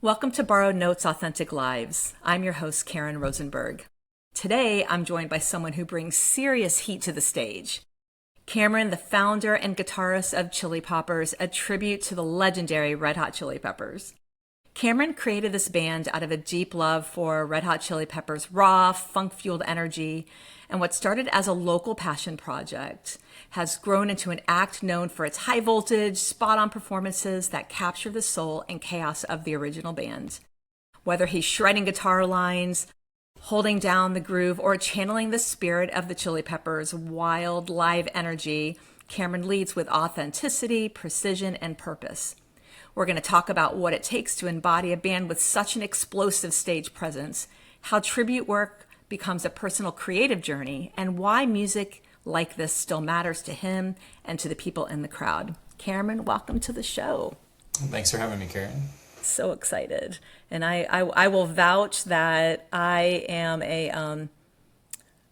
Welcome to Borrowed Notes Authentic Lives. I'm your host, Karyn Rosenberg. Today, I'm joined by someone who brings serious heat to the stage. Cameron, the founder and guitarist of Chili Poppers, a tribute to the legendary Red Hot Chili Peppers. Cameron created this band out of a deep love for Red Hot Chili Peppers' raw, funk-fueled energy, and what started as a local passion project has grown into an act known for its high-voltage, spot-on performances that capture the soul and chaos of the original band. Whether he's shredding guitar lines, holding down the groove, or channeling the spirit of the Chili Peppers' wild, live energy, Cameron leads with authenticity, precision, and purpose. We're going to talk about what it takes to embody a band with such an explosive stage presence, how tribute work becomes a personal creative journey, and why music like this still matters to him and to the people in the crowd. Cameron, welcome to the show. Thanks for having me, Karyn. So excited. And I will vouch that I am a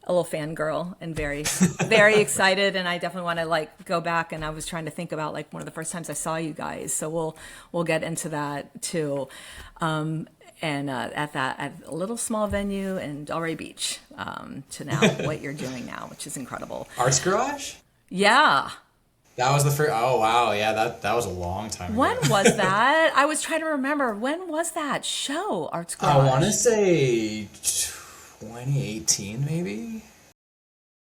little fangirl and very, very excited. And I definitely want to go back. And I was trying to think about one of the first times I saw you guys. So we'll get into that too. At a little small venue in Delray Beach, to now what you're doing now, which is incredible. Arts Garage? Yeah. That was the first. Oh wow, yeah, that was a long time ago. When was that? I was trying to remember. When was that show, Arts Garage? I want to say 2018, maybe.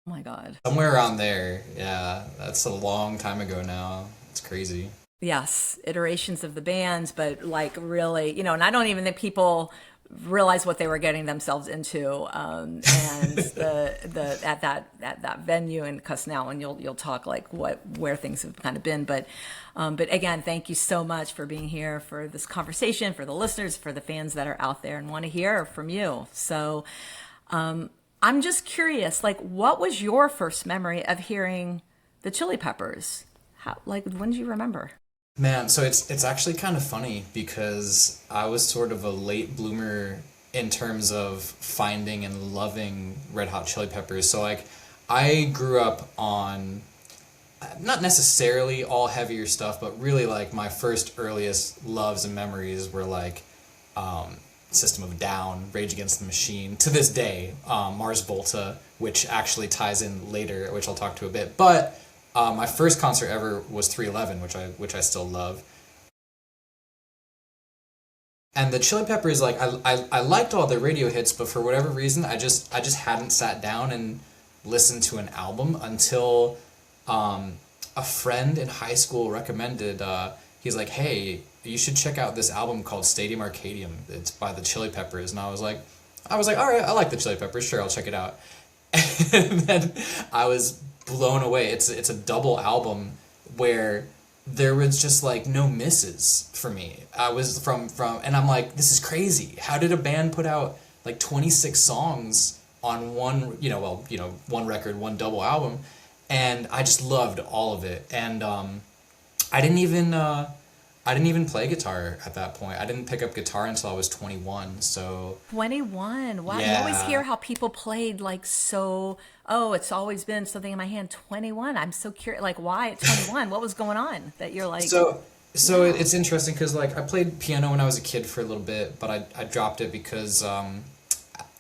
Oh my God. Somewhere around there. Yeah, that's a long time ago now. It's crazy. Yes, iterations of the bands, but really, and I don't even think people realize what they were getting themselves into, and the at that venue, and because now, and you'll talk where things have kind of been, but again, thank you so much for being here for this conversation, for the listeners, for the fans that are out there and want to hear from you. So, I'm just curious, what was your first memory of hearing the Chili Peppers? How, when do you remember? Man, so it's actually kind of funny because I was sort of a late bloomer in terms of finding and loving Red Hot Chili Peppers. So I grew up on not necessarily all heavier stuff, but really my first earliest loves and memories were System of a Down, Rage Against the Machine, to this day, Mars Volta, which actually ties in later, which I'll talk to a bit, but my first concert ever was 311, which I still love. And the Chili Peppers, I liked all the radio hits, but for whatever reason, I just hadn't sat down and listened to an album until a friend in high school recommended. He's like, "Hey, you should check out this album called Stadium Arcadium. It's by the Chili Peppers." And I was like, all right, I like the Chili Peppers. Sure, I'll check it out. And then I was blown away. It's a double album where there was just no misses for me. I was from and I'm like, this is crazy. How did a band put out 26 songs on one record, one double album? And I just loved all of it. And I didn't even play guitar at that point. I didn't pick up guitar until I was 21. So 21. Wow. Yeah. You always hear how people played it's always been something in my hand. 21. I'm so curious. Why at 21? What was going on that you're like? So it's interesting because I played piano when I was a kid for a little bit, but I dropped it because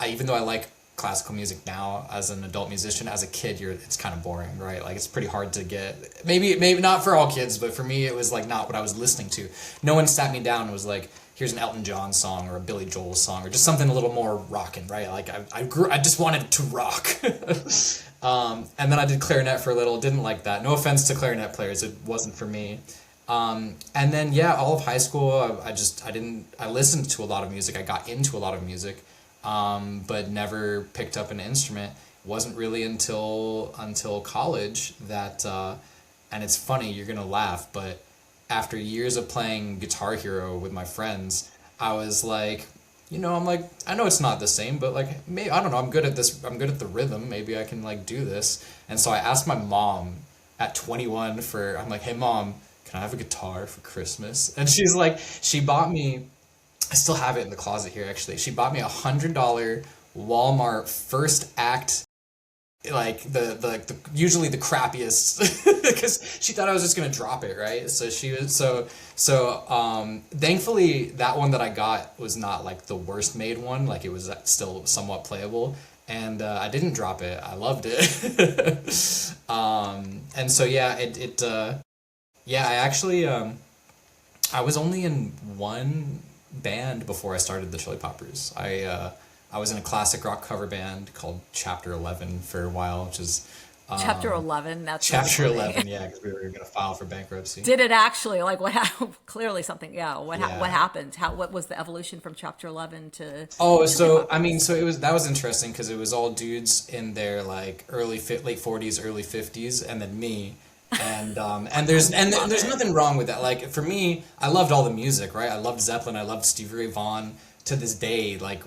even though I like classical music now as an adult musician, as a kid it's kind of boring, right? It's pretty hard to get. Maybe not for all kids, but for me it was not what I was listening to. No one sat me down and was like, here's an Elton John song or a Billy Joel song or just something a little more rockin', right? I just wanted to rock. And then I did clarinet for a little, didn't like that. No offense to clarinet players, it wasn't for me. And then all of high school I listened to a lot of music. I got into a lot of music. But never picked up an instrument. It wasn't really until college that, and it's funny, you're gonna laugh, but after years of playing Guitar Hero with my friends, I was like, I know it's not the same, but maybe, I don't know, I'm good at this, I'm good at the rhythm, maybe I can do this. And so I asked my mom at 21 I'm like, hey mom, can I have a guitar for Christmas? And she bought me, I still have it in the closet here actually. She bought me $100 Walmart first act like the usually the crappiest because she thought I was just gonna drop it, right? So she was thankfully that one that I got was not like the worst made one, like it was still somewhat playable, and I didn't drop it. I loved it. And so I actually I was only in one band before I started the Chili Poppers. I was in a classic rock cover band called Chapter 11 for a while, which is Chapter 11, that's Chapter really funny. 11, yeah, because we were going to file for bankruptcy. Did it actually, like, clearly something, yeah, what Yeah. happened? What was the evolution from Chapter 11 to Oh, Chili so I Peppers? mean, that was interesting because it was all dudes in their like late 40s, early 50s, and then me. And there's nothing wrong with that. Like for me, I loved all the music, right? I loved Zeppelin, I loved Stevie Ray Vaughan to this day. Like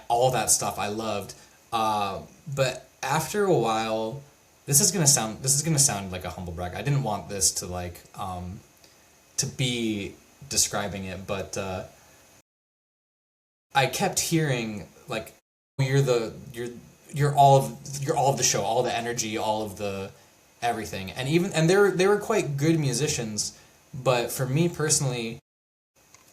all that stuff I loved. But after a while, this is gonna sound like a humble brag. I didn't want this to like to be describing it, but I kept hearing like you're all of the show, all the energy, all of the everything, and they were quite good musicians, but for me personally,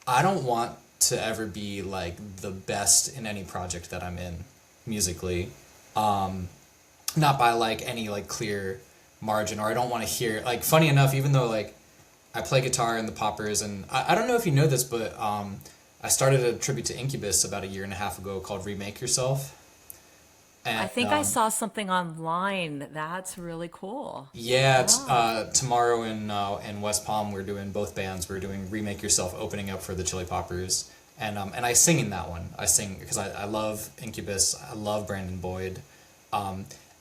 I don't want to ever be like the best in any project that I'm in musically, not by like any like clear margin, or I don't want to hear like funny enough, even though like I play guitar in the Poppers, and I don't know if you know this, but I started a tribute to Incubus about a year and a half ago called Remake Yourself. I And think I saw something online. That's really cool. yeah, Oh, tomorrow in West Palm we're doing both bands. We're doing Remake Yourself opening up for the Chili Poppers, and I sing in that one. I sing because I love Incubus. I love Brandon Boyd.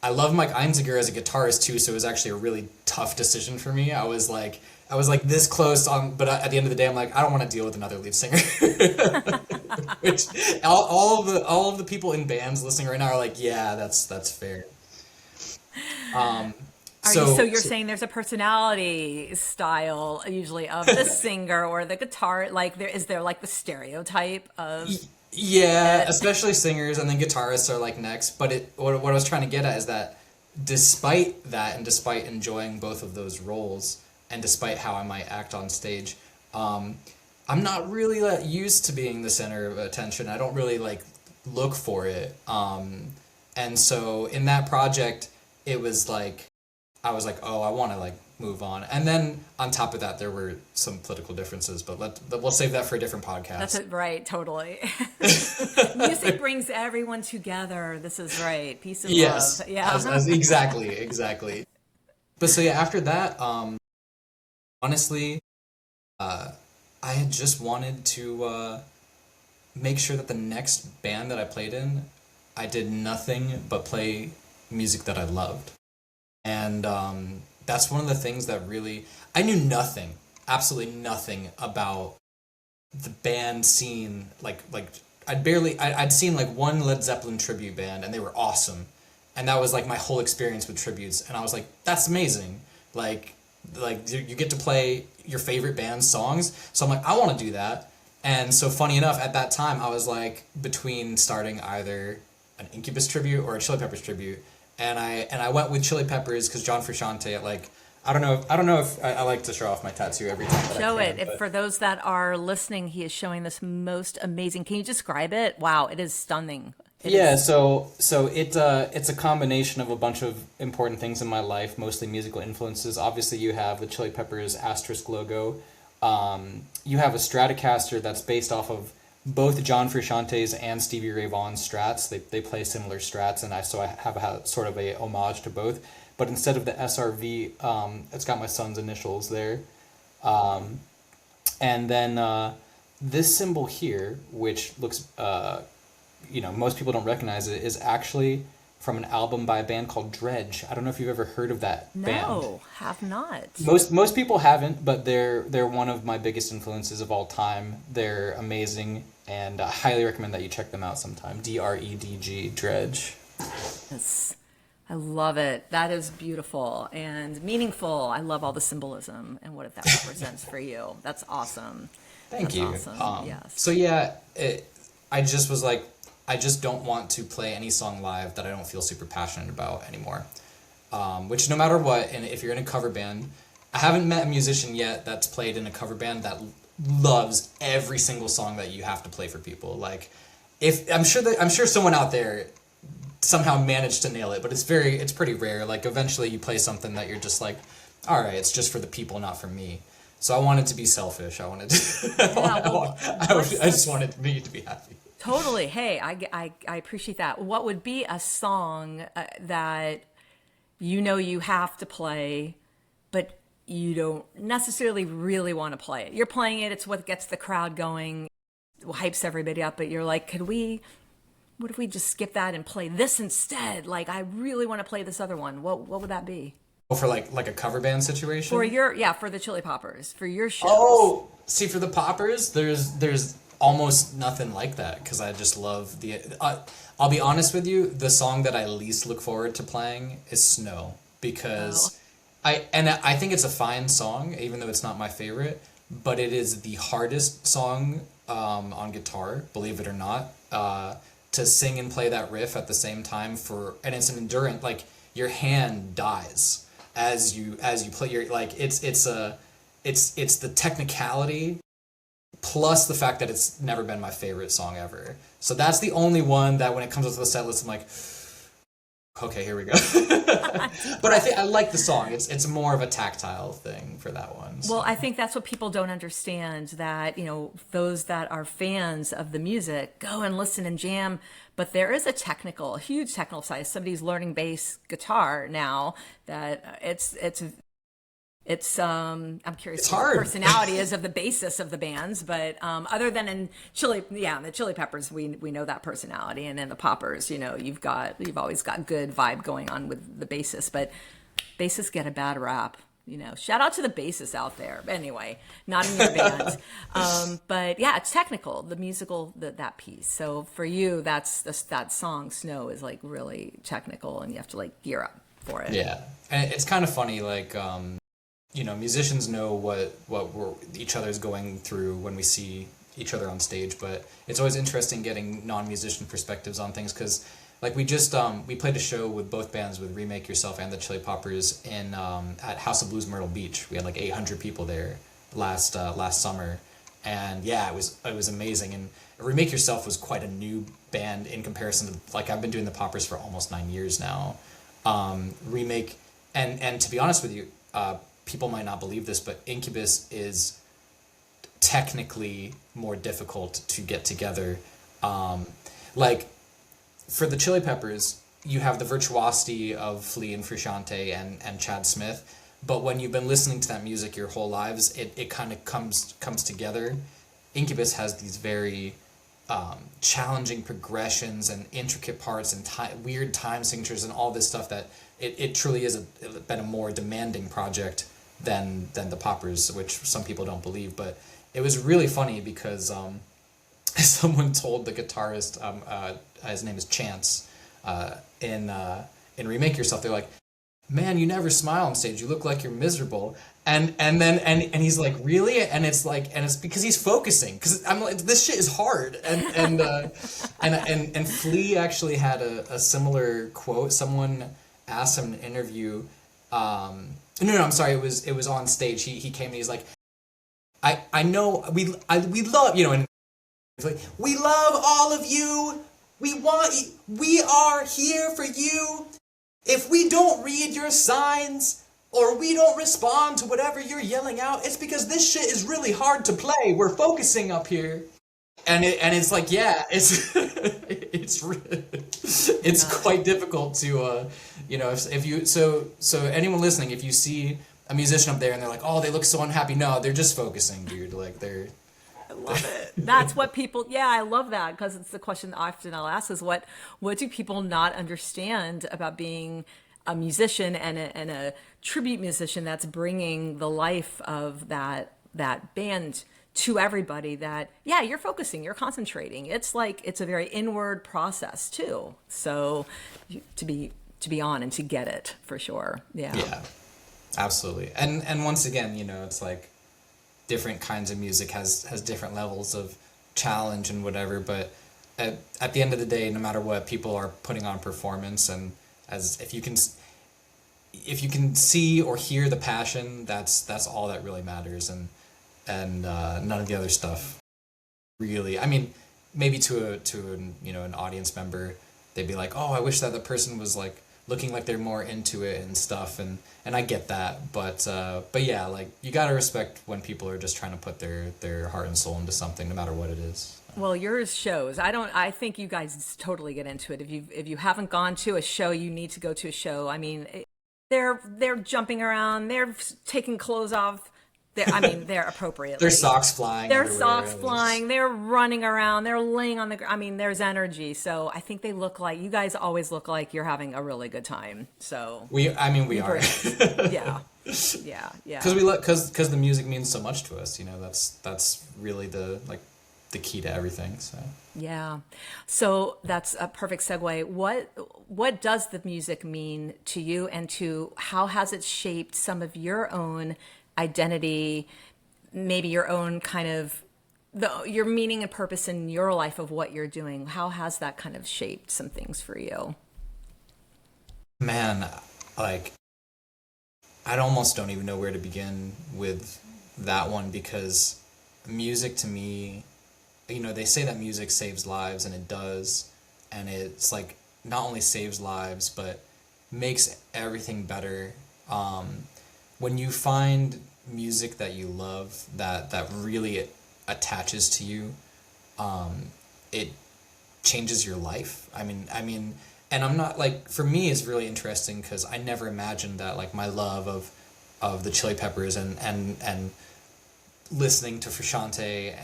I love Mike Einziger as a guitarist too. So it was actually a really tough decision for me. I was like this close on, but at the end of the day, I'm like I don't want to deal with another lead singer. Which all of the people in bands listening right now are like, yeah, that's fair. Um, so so, you're saying there's a personality style usually of the singer or the guitar, like there like the stereotype of yeah, it? especially singers and then guitarists are like next. But what I was trying to get at is that despite that and despite enjoying both of those roles and despite how I might act on stage, I'm not really used to being the center of attention. I don't really like look for it. And so in that project, it was like I was like, oh, I want to like move on. And then on top of that, there were some political differences, but we'll save that for a different That's podcast. it, right? Totally. Music brings everyone together. This is right. Peace and love. Yes, Yeah. exactly. But so yeah, after that, honestly, I had just wanted to make sure that the next band that I played in, I did nothing but play music that I loved. And that's one of the things that really, I knew nothing, absolutely nothing about the band scene. Like I'd seen like one Led Zeppelin tribute band and they were awesome. And that was like my whole experience with tributes. And I was like, that's amazing. Like, you get to play your favorite band's songs. So I'm like, I want to do that. And so funny enough, at that time, I was like between starting either an Incubus tribute or a Chili Peppers tribute. And I went with Chili Peppers because John Frusciante, like, I don't know if I like to show off my tattoo every time that I Show it. can, If but for those that are listening, he is showing this most amazing. Can you describe it? Wow, it is stunning. It yeah, is. so it's a combination of a bunch of important things in my life, mostly musical influences. Obviously, you have the Chili Peppers asterisk logo. You have a Stratocaster that's based off of both John Frusciante's and Stevie Ray Vaughan's Strats. They play similar Strats, and I have sort of a homage to both. But instead of the SRV, it's got my son's initials there. Um, and then this symbol here, which looks most people don't recognize it, is actually from an album by a band called Dredge. I don't know if you've ever heard of that band. No, have not. Most people haven't, but they're one of my biggest influences of all time. They're amazing, and I highly recommend that you check them out sometime. DREDG, Dredge. Yes. I love it. That is beautiful and meaningful. I love all the symbolism and what that represents for you. That's awesome. Thank That's you. awesome. Yes. So yeah, I just was like, I just don't want to play any song live that I don't feel super passionate about anymore. Which no matter what, and if you're in a cover band, I haven't met a musician yet that's played in a cover band that loves every single song that you have to play for people. Like, if I'm sure someone out there somehow managed to nail it, but it's pretty rare. Like, eventually you play something that you're just like, all right, it's just for the people, not for me. So I wanted to be selfish. I wanted to, I just wanted me to be happy. Totally. Hey, I appreciate that. What would be a song that you have to play, but you don't necessarily really want to play it? You're playing it, it's what gets the crowd going, hypes everybody up, but you're like, what if we just skip that and play this instead? Like, I really want to play this other one. What would that be? Oh, for like a cover band situation? For the Chili Poppers, for your shows. Oh, see, for the Poppers, there's almost nothing like that, because I just love I'll be honest with you, the song that I least look forward to playing is Snow, because I think it's a fine song, even though it's not my favorite, but it is the hardest song on guitar, believe it or not, to sing and play that riff at the same time, and it's an endurance, like, your hand dies as you play your, like, it's the technicality plus the fact that it's never been my favorite song ever. So that's the only one that when it comes up to the set list, I'm like, okay, here we go. But I think I like the song. It's more of a tactile thing for that one. So. Well, I think that's what people don't understand, that, those that are fans of the music go and listen and jam, but there is a huge technical side. Somebody's learning bass guitar now, that I'm curious it's what hard. the personality is of the bassist of the bands, but other than in the Chili Peppers, we know that personality, and in the Poppers, you've always got good vibe going on with the bassist, but bassists get a bad rap. Shout out to the bassists out there. Anyway, not in your band, but yeah, it's technical, the musical, that piece. So for you, that song "Snow" is like really technical, and you have to like gear up for it. Yeah, and it's kind of funny, like. Musicians know what each other's going through when we see each other on stage, but it's always interesting getting non-musician perspectives on things, because like we played a show with both bands, with Remake Yourself and the Chili Poppers, at House of Blues Myrtle Beach. We had like 800 people there last summer, and yeah, it was amazing. And Remake Yourself was quite a new band in comparison to, like, I've been doing the Poppers for almost 9 years now. Remake, and to be honest with you, people might not believe this, but Incubus is technically more difficult to get together. Like, for the Chili Peppers, you have the virtuosity of Flea and Frusciante and Chad Smith, but when you've been listening to that music your whole lives, it kind of comes together. Incubus has these very challenging progressions and intricate parts and weird time signatures and all this stuff that it truly is been a more demanding project than the Poppers, which some people don't believe. But it was really funny because someone told the guitarist, his name is Chance, in Remake Yourself, they're like, "Man, you never smile on stage. You look like you're miserable." And he's like, "Really?" And it's because he's focusing, because I'm like, this shit is hard. And Flea actually had a similar quote. Someone asked him in an interview. No, I'm sorry. It was on stage. He came and he's like, I know we love, and it's like, "We love all of you. We are here for you. If we don't read your signs or we don't respond to whatever you're yelling out, it's because this shit is really hard to play. We're focusing up here." And it's like, yeah, it's it's quite difficult to if you so anyone listening, if you see a musician up there and they're like, "Oh, they look so unhappy," no, they're just focusing, dude. Like, they're. I love it. That's what people. Yeah, I love that, because it's the question often I'll ask is what do people not understand about being a musician and a tribute musician that's bringing the life of that band to everybody, that, yeah, you're focusing, you're concentrating. It's like, it's a very inward process too. So to be on and to get it, for sure. Yeah. Yeah, absolutely. And once again, it's like different kinds of music has different levels of challenge and whatever, but at the end of the day, no matter what, people are putting on performance, and as if you can see or hear the passion, that's all that really matters, and none of the other stuff really. I mean, maybe to an, an audience member, they'd be like, oh, I wish that the person was like looking like they're more into it and stuff, and I get that, but yeah, like you gotta respect when people are just trying to put their heart and soul into something, no matter what it is. Well, yours shows. I think you guys totally get into it. If you haven't gone to a show, you need to go to a show. I mean, they're jumping around, they're taking clothes off. They're appropriately. Their socks flying. Their socks flying. They're running around. They're laying on the. There's energy. So I think you guys always look like you're having a really good time. So we are. Yeah. Because the music means so much to us. That's really the key to everything. So yeah. So that's a perfect segue. What does the music mean to you, and how has it shaped some of your own identity, maybe your own kind of your meaning and purpose in your life of what you're doing? How has that kind of shaped some things for you? Man, I almost don't even know where to begin with that one, because music to me, they say that music saves lives, and it does, and it's like not only saves lives but makes everything better. When you find music that you love, that really attaches to you, it changes your life. I mean, and I'm not for me, it's really interesting because I never imagined that my love of the Chili Peppers and listening to Frusciante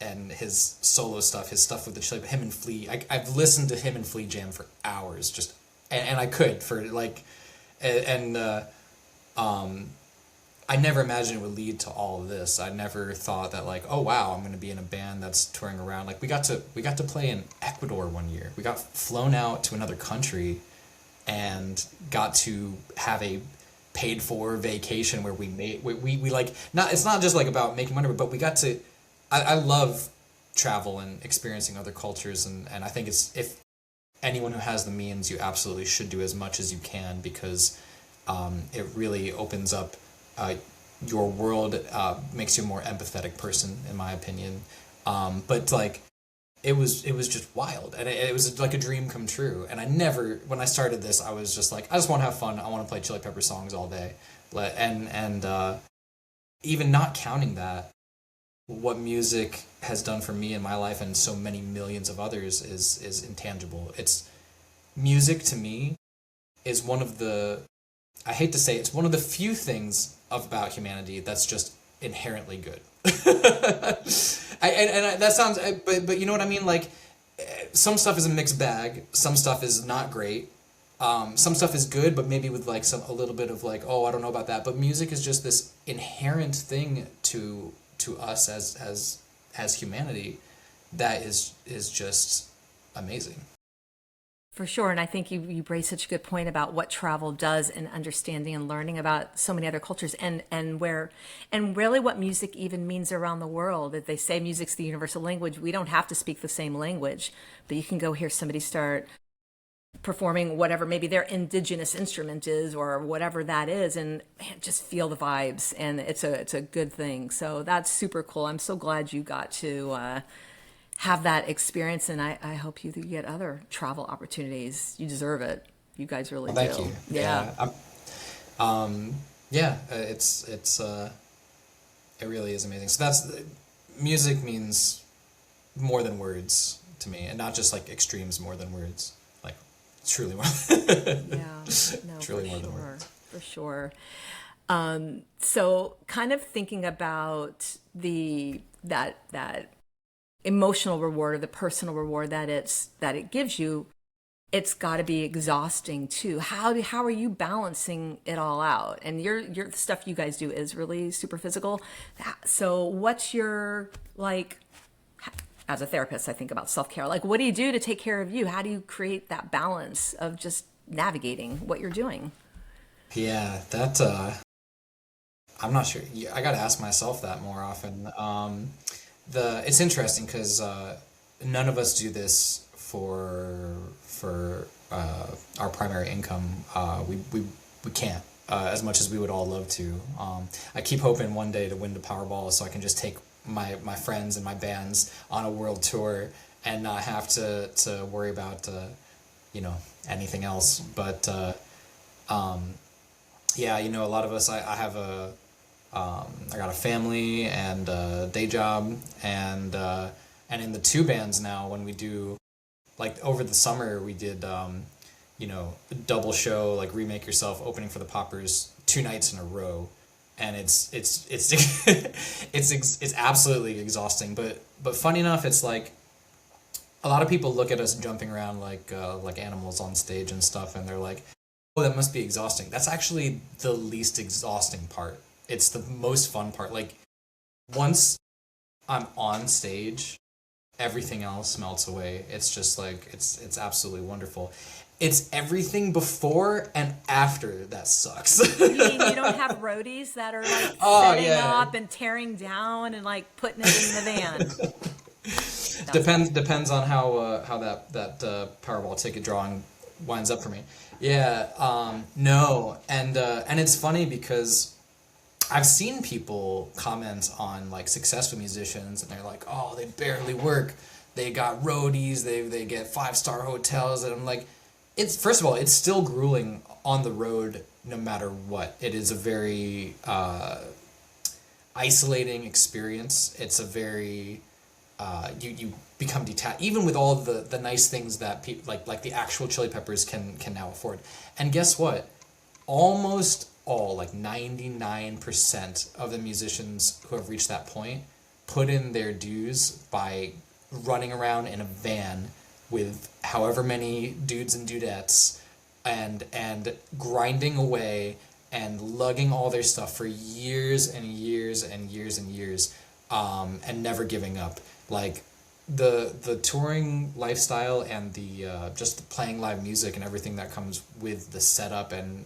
and his solo stuff, his stuff with the Chili, him and Flea. I've listened to him and Flea jam for hours, just and I could for I never imagined it would lead to all of this. I never thought that oh wow, I'm going to be in a band that's touring around. We got to play in Ecuador one year. We got flown out to another country and got to have a paid for vacation where we not, it's not just about making money, but we got to, I love travel and experiencing other cultures, and I think if anyone who has the means, you absolutely should do as much as you can, because it really opens up your world, makes you a more empathetic person, in my opinion. But it was just wild, and it was like a dream come true. And when I started this, I was just I just want to have fun. I want to play Chili Pepper songs all day. And even not counting that, what music has done for me in my life and so many millions of others is intangible. It's music to me is one of the, I hate to say it's one of the few things about humanity that's just inherently good. That sounds, but you know what I mean? Some stuff is a mixed bag. Some stuff is not great. Some stuff is good, but maybe with a little bit of oh, I don't know about that. But music is just this inherent thing to us as humanity that is just amazing. For sure. And I think you raised such a good point about what travel does in understanding and learning about so many other cultures, and really what music even means around the world. If they say music's the universal language, we don't have to speak the same language, but you can go hear somebody start performing whatever maybe their indigenous instrument is or whatever that is, and just feel the vibes, and it's a good thing. So that's super cool. I'm so glad you got to have that experience, and I hope you get other travel opportunities. You deserve it. You guys really do. Thank you. Yeah. It's it really is amazing. So music means more than words to me, and not just extremes more than words. Truly more. Yeah. No, truly more than words. For sure. So kind of thinking about that emotional reward or the personal reward that it gives you, it's got to be exhausting too. How are you balancing it all out? And the stuff you guys do is really super physical. So what's your as a therapist, I think about self-care. What do you do to take care of you? How do you create that balance of just navigating what you're doing? Yeah, that I'm not sure. I got to ask myself that more often. It's interesting because none of us do this for our primary income. We can't, as much as we would all love to. I keep hoping one day to win the Powerball so I can just take my friends and my bands on a world tour and not have to worry about anything else. But yeah, a lot of us. I have I got a family and a day job, and in the two bands now, when we do, like, over the summer we did a double show, like Remake Yourself opening for the Poppers 2 nights in a row, and it's it's absolutely exhausting, but funny enough, it's like a lot of people look at us jumping around like animals on stage and stuff, and they're like, oh, that must be exhausting. That's actually the least exhausting part. It's the most fun part. Like, once I'm on stage, everything else melts away. It's just like, it's absolutely wonderful. It's everything before and after that sucks. You mean you don't have roadies that are like setting up and tearing down and like putting it in the van? Depends on how that Powerball ticket drawing winds up for me. Yeah, no, and it's funny because I've seen people comment on like successful musicians, and they're like, oh, they barely work, they got roadies, they get 5-star hotels, and I'm like, first of all, it's still grueling on the road no matter what. It is a very isolating experience. It's a very you become detached, even with all the nice things that people like the actual Chili Peppers can now afford. And guess what? Almost all, like 99% of the musicians who have reached that point put in their dues by running around in a van with however many dudes and dudettes and grinding away and lugging all their stuff for years and years and years and years, and never giving up. Like, the touring lifestyle and the just the playing live music and everything that comes with the setup and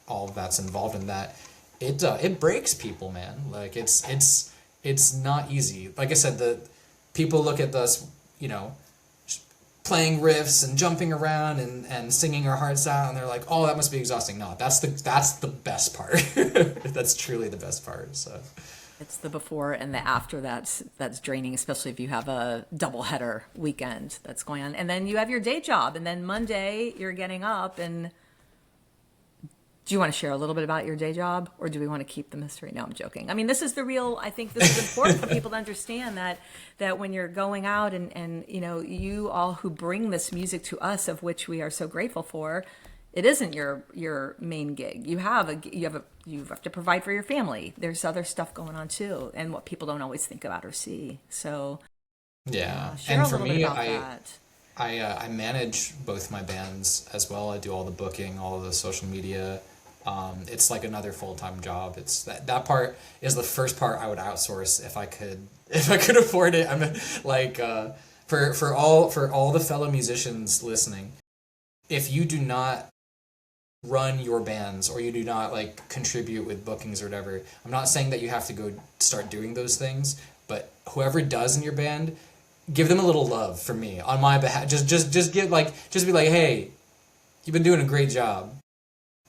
all that's involved in that, it breaks people, man. Like, it's not easy. Like I said, the people look at us, playing riffs and jumping around and singing our hearts out, and they're like, oh, that must be exhausting. No, that's the best part. That's truly the best part. So It's the before and the after that's draining, especially if you have a doubleheader weekend that's going on. And then you have your day job, and then Monday you're getting up. And do you want to share a little bit about your day job, or do we want to keep the mystery? No, I'm joking. I mean, I think this is important for people to understand that when you're going out and you all who bring this music to us, of which we are so grateful for, it isn't your main gig. You have to provide for your family. There's other stuff going on too, and what people don't always think about or see. So yeah, share and a for little me, bit about that. I manage both my bands as well. I do all the booking, all of the social media. It's like another full-time job. It's that part is the first part I would outsource if I could afford it. I'm like, for all the fellow musicians listening, if you do not run your bands, or you do not like contribute with bookings or whatever, I'm not saying that you have to go start doing those things, but whoever does in your band, give them a little love from me on my behalf. Just be like, hey, you've been doing a great job.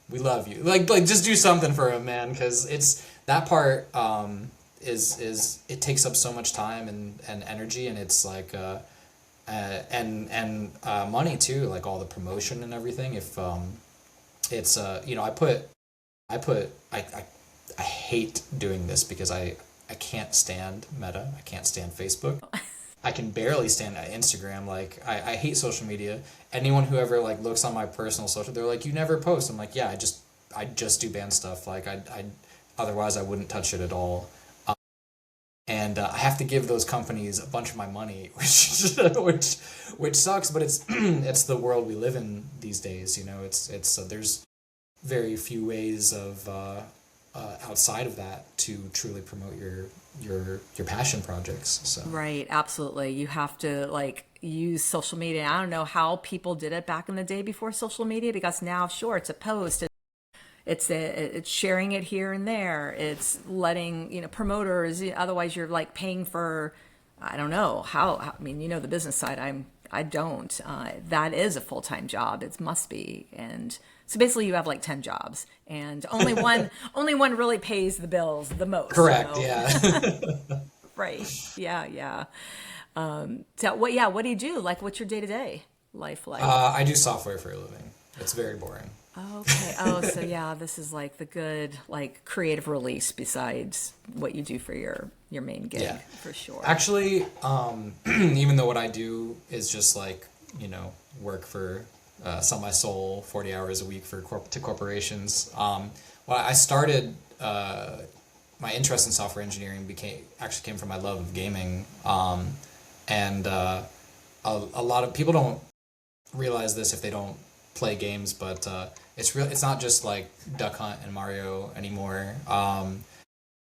We love you. Like just do something for him, man, because it's that part is it takes up so much time and energy, and it's like and money too, like all the promotion and everything. If it's I hate doing this because I can't stand Meta. I can't stand Facebook. I can barely stand Instagram. Like, I hate social media. Anyone who ever like looks on my personal social, they're like, you never post. I'm like, yeah, I just do band stuff. Like, I otherwise I wouldn't touch it at all. And I have to give those companies a bunch of my money, which sucks. But it's it's the world we live in these days. It's there's very few ways of outside of that to truly promote your passion projects. So Right, absolutely. You have to like use social media. I don't know how people did it back in the day before social media, because now, sure, it's a post. It's sharing it here and there. It's letting promoters. Otherwise, you're like paying for I don't know how, I mean, you know, the business side, I don't. That is a full-time job. It must be. And so basically you have like 10 jobs and only one really pays the bills the most. Correct. You know? Yeah. Right. Yeah. Yeah. So what do you do? Like, what's your day-to-day life like? I do software for a living. It's very boring. Okay. Oh, so yeah, this is like the good, like creative release besides what you do for your main gig, Yeah. for sure. Actually, even though what I do is just like, work for sell my soul 40 hours a week to corporations. Well, I started my interest in software engineering came from my love of gaming, and a lot of people don't realize this if they don't play games, but it's not just like Duck Hunt and Mario anymore.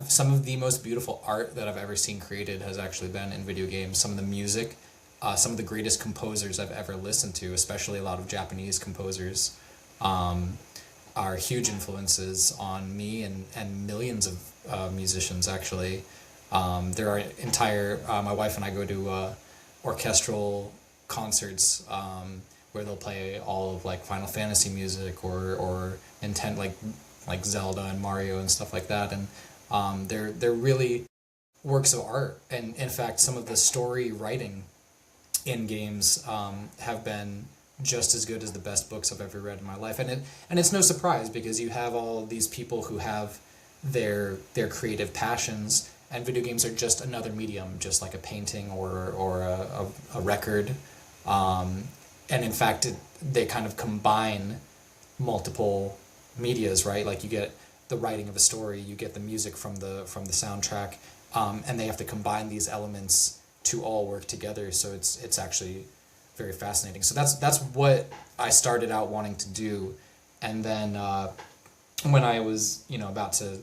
Some of the most beautiful art that I've ever seen created has actually been in video games. Some of the music, some of the greatest composers I've ever listened to, especially a lot of Japanese composers, are huge influences on me and millions of musicians, actually. There are my wife and I go to orchestral concerts where they'll play all of like Final Fantasy music or like Zelda and Mario and stuff like that, and they're really works of art. And in fact, some of the story writing in games have been just as good as the best books I've ever read in my life. And it's no surprise, because you have all these people who have their creative passions, and video games are just another medium, just like a painting or a record. And in fact, they kind of combine multiple medias, right? Like you get the writing of a story, you get the music from the soundtrack, and they have to combine these elements to all work together. So it's actually very fascinating. So that's what I started out wanting to do, and then when I was about to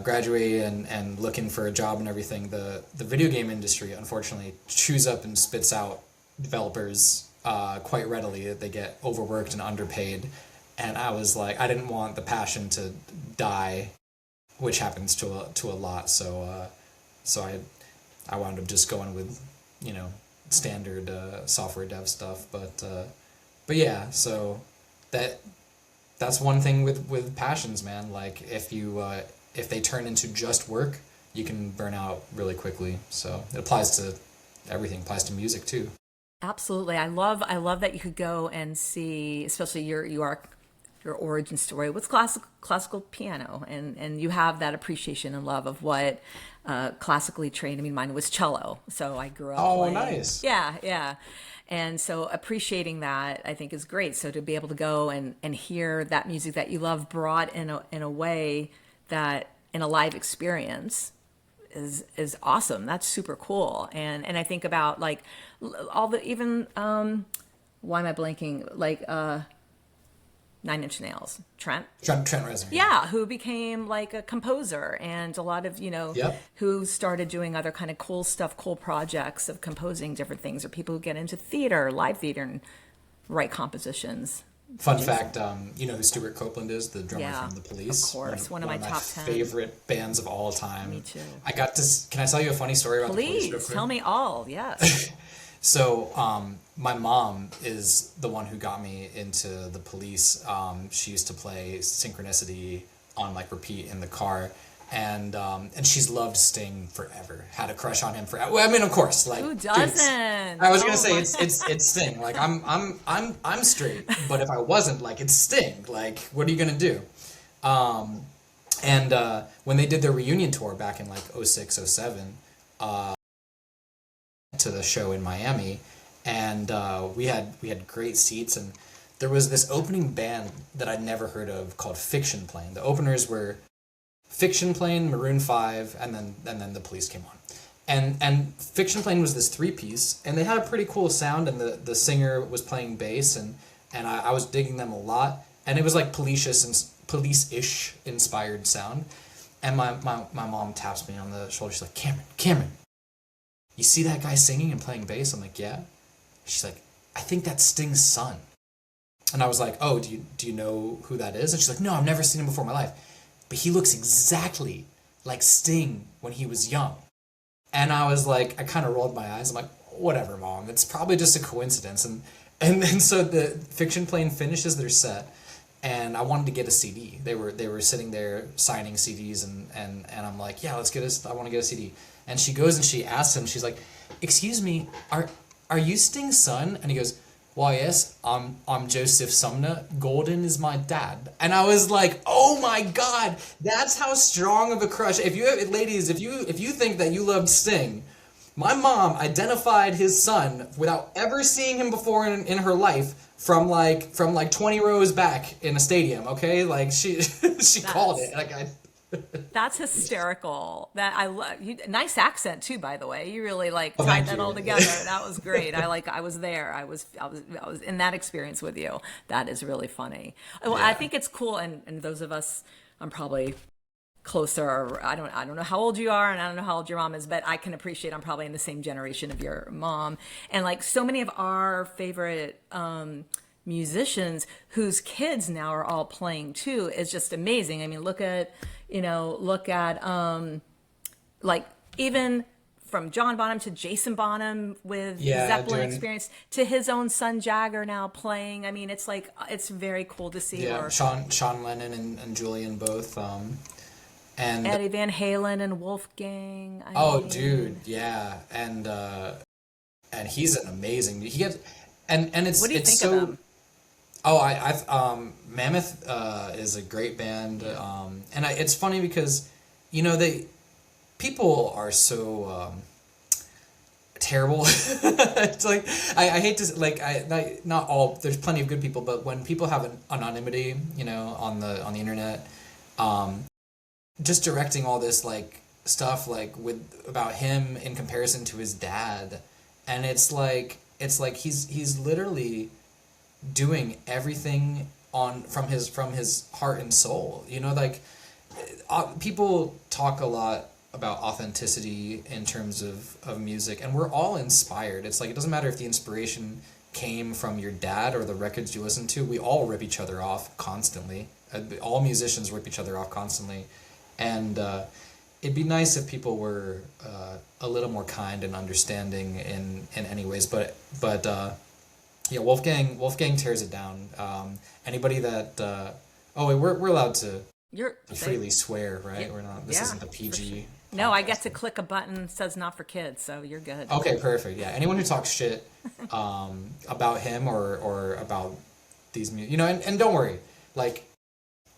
graduate and looking for a job and everything, the video game industry unfortunately chews up and spits out developers quite readily. They get overworked and underpaid, and I was like, I didn't want the passion to die, which happens to a lot. So I wound up just going with standard software dev stuff. But yeah, so that's one thing with passions, man. Like if they turn into just work, you can burn out really quickly. So it applies to everything. It applies to music too. Absolutely. I love that you could go and see, especially your origin story with classical piano, and you have that appreciation and love of what classically trained. I mean, mine was cello, so I grew up. Oh, playing. Nice. Yeah, yeah. And so appreciating that, I think, is great. So to be able to go and hear that music that you love brought in a way that in a live experience is awesome. That's super cool. And I think about like all the even why am I blanking? Like 9 Inch Nails, Trent Reznor. Yeah, who became like a composer, and a lot of Yep. who started doing other kind of cool stuff, cool projects of composing different things, or people who get into theater, live theater, and write compositions. Fun fact, you know who Stuart Copeland is, the drummer Yeah, from The Police? of course, one of my top 10 favorite bands of all time. Me too. Can I tell you a funny story about The Police? Please real quick? tell me all. Yes. So, my mom is the one who got me into The Police. She used to play Synchronicity on like repeat in the car, and she's loved Sting forever. Had a crush on him forever. Well, I mean, of course, like Who dude, doesn't? I was gonna say it's Sting. Like I'm straight, but if I wasn't, like it's Sting. Like what are you gonna do? And when they did their reunion tour back in like 06, 07, to the show in Miami, and we had great seats, and there was this opening band that I'd never heard of called Fiction Plane. The openers were Fiction Plane, Maroon 5, and then The Police came on. And Fiction Plane was this 3-piece, and they had a pretty cool sound, and the singer was playing bass, and I was digging them a lot, and it was like police-ish inspired sound. And my mom taps me on the shoulder. She's like, Cameron, you see that guy singing and playing bass? I'm like, yeah. She's like, I think that's Sting's son. And I was like, oh, do you know who that is? And she's like, no, I've never seen him before in my life. But he looks exactly like Sting when he was young. And I was like, I kind of rolled my eyes. I'm like, whatever, mom. It's probably just a coincidence. And then so the Fiction Plane finishes their set, and I wanted to get a CD. They were sitting there signing CDs, and I'm like, yeah, let's get I want to get a CD. And she goes and she asks him. She's like, excuse me, are you Sting's son? And he goes, why, yes, I'm Joseph Sumner. Gordon is my dad. And I was like, oh my God, that's how strong of a crush. Ladies, if you think that you loved Sting, my mom identified his son without ever seeing him before in her life from like 20 rows back in a stadium. Okay, like she called it. Like That's hysterical. That I love. Nice accent too, by the way. You really like oh, tied thank that you. all together. That was great. I was there. I was in that experience with you. That is really funny. Well, I Yeah. think it's cool, and those of us, I'm probably closer. Or I don't know how old you are, and I don't know how old your mom is, but I can appreciate I'm probably in the same generation of your mom, and like so many of our favorite musicians whose kids now are all playing too is just amazing. I mean, look at like even from John Bonham to Jason Bonham with the Yeah, Zeppelin doing experience to his own son Jagger now playing. I mean, it's like it's very cool to see. yeah, Or Sean Lennon and Julian both. And Eddie Van Halen and Wolfgang. I oh, mean, dude, yeah, and he's an amazing. He gets and what do you it's think of so. them? Oh, I've Mammoth is a great band, and it's funny because, they people are so terrible. It's like I hate to like not all. There's plenty of good people, but when people have an anonymity, on the internet, um, just directing all this like stuff like with about him in comparison to his dad, and it's like he's literally doing everything on from his heart and soul. Like people talk a lot about authenticity in terms of music, and we're all inspired. It's like it doesn't matter if the inspiration came from your dad or the records you listen to. We all rip each other off constantly. All musicians rip each other off constantly, and it'd be nice if people were a little more kind and understanding in any ways. But yeah, Wolfgang tears it down. Anybody that oh wait, we're allowed to You're freely swear, right? yeah, We're not. This yeah, isn't a for sure. PG No, I get podcast. to click a button that says not for kids, so you're good. Okay, perfect. Yeah, anyone who talks shit about him or about these and don't worry, like